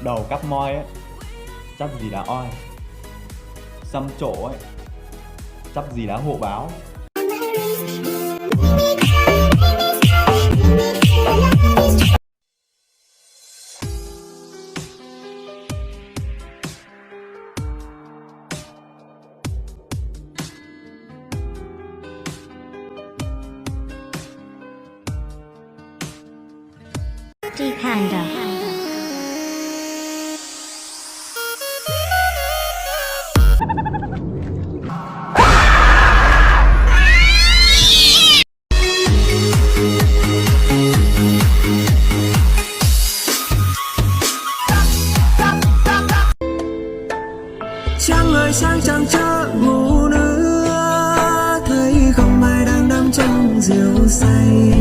Đầu cắp moi ấy, chắc gì đã oi. Xăm trổ ấy, chắc gì đã hộ báo. Chị Panda. Trăng ơi sáng chẳng chớ ngủ nữa, thấy không ai đang đắm trong rượu say.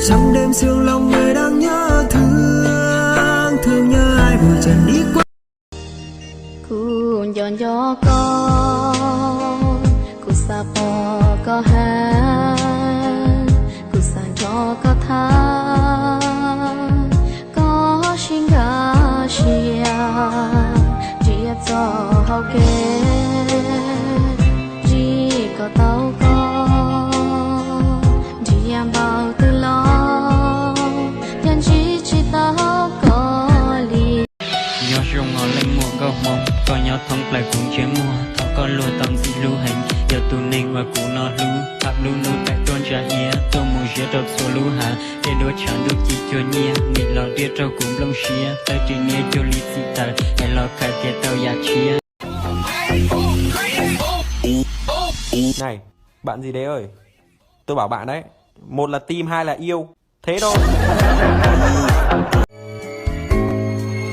Trong đêm siêu lòng người đang nhớ thương, thương nhớ ai vội trần đi qua. Ku nhon yo ko, ku sa po ko ha, ku sa cho ko tha, ko shinga shia, ji cho hao ke, ji ko tao ko, ji am bao từ lo, nhân ji chỉ tao có li. Nhớ rung ngõ lên mùa góc mong có nhau thông lại cũng chế mùa thọ có lùa tâm dị lưu hành giờ tụ nên và cụ nó lưu hạt lưu lưu tại tôn trả nhẹ tô mùa dễ đọc số lưu hạ để đôi chẳng được chỉ cho nhẹ nghỉ lò đĩa trâu cũng lông xía tới chỉ nhẹ cho lý dị tờ hay lò khai kia tao giả chia. Này, bạn gì đấy ơi? Tôi bảo bạn đấy, một là tim, hai là yêu. Thế thôi.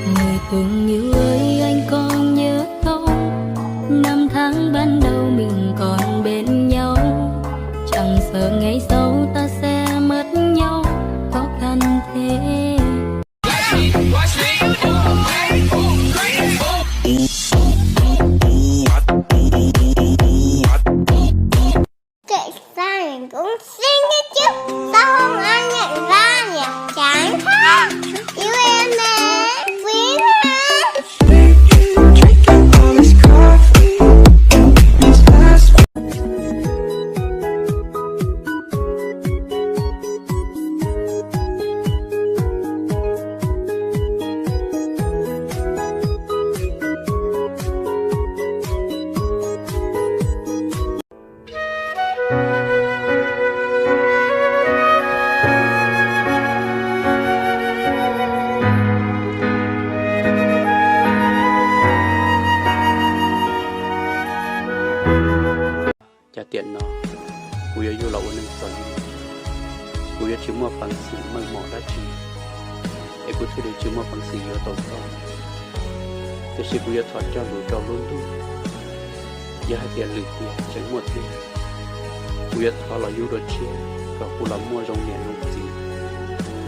Người từng yêu ơi anh còn nhớ không? Năm tháng ban đầu mình còn bên nhau, chẳng sợ ngày sau ta sẽ mất nhau, khó khăn thế. Tại sao mình cũng xinh đấy chứ? Sao không ai nhận ra nhỉ? Chán quá. Yêu em nè, quý nè. Chả tiện nó cúi yêu lâu nên còn cúi chỉ mua bằng sự măng mỏ đã chỉ để cúi thì chỉ mua bằng sự yêu tổ to tôi sẽ cúi thoát cho đủ trâu luôn luôn giờ hai tiền lười tiền chẳng mua tiền cúi thoát là yêu đồ chia còn cúi là mua rong nhẹ luôn gì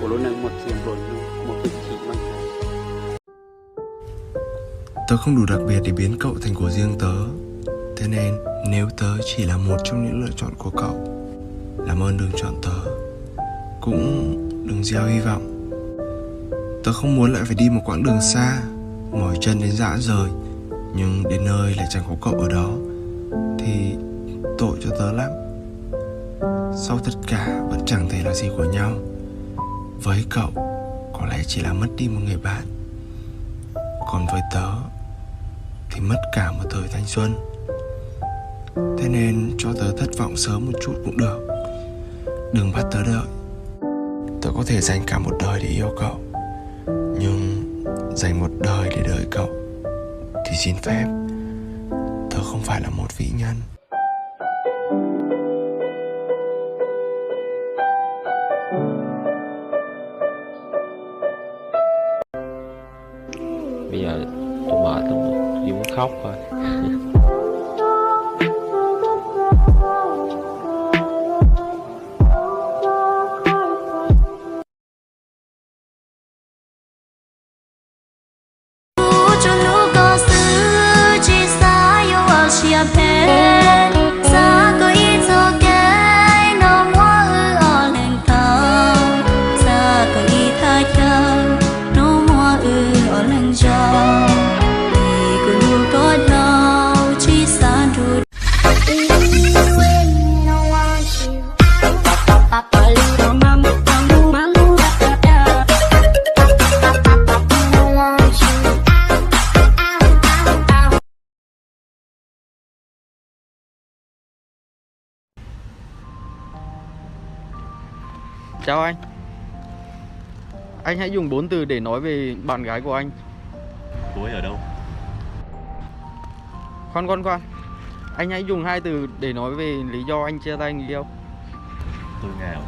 cúi lúc này mua tiền rồi mua cái gì mang theo. Tớ không đủ đặc biệt để biến cậu thành của riêng tớ. Thế nên nếu tớ chỉ là một trong những lựa chọn của cậu, làm ơn đừng chọn tớ, cũng đừng gieo hy vọng. Tớ không muốn lại phải đi một quãng đường xa, mỏi chân đến rã rời, nhưng đến nơi lại chẳng có cậu ở đó thì tội cho tớ lắm. Sau tất cả vẫn chẳng thể là gì của nhau. Với cậu có lẽ chỉ là mất đi một người bạn, còn với tớ thì mất cả một thời thanh xuân. Thế nên cho tớ thất vọng sớm một chút cũng được. Đừng bắt tớ đợi. Tớ có thể dành cả một đời để yêu cậu, nhưng dành một đời để đợi cậu thì xin phép, tớ không phải là một vĩ nhân. Bây giờ tôi mệt lắm, chỉ muốn khóc thôi. Xa có ý tha chân, nó mua Chào anh. Anh hãy dùng 4 từ để nói về bạn gái của anh. Cô ấy ở đâu? Khoan. Anh hãy dùng 2 từ để nói về lý do anh chia tay người yêu. Tôi nghèo.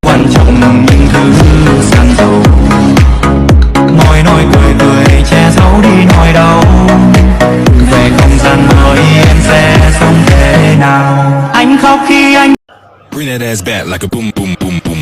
Quan trọng nằm những thứ gian dầu, nói cười che giấu đi nỗi đau. Về không gian mới em sẽ sống thế nào? Anh khóc khi anh Bring that ass back like a boom boom boom boom.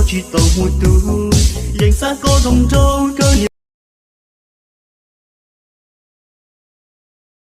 Chỉ tàu mùa tu, dành xa có dòng trâu cơ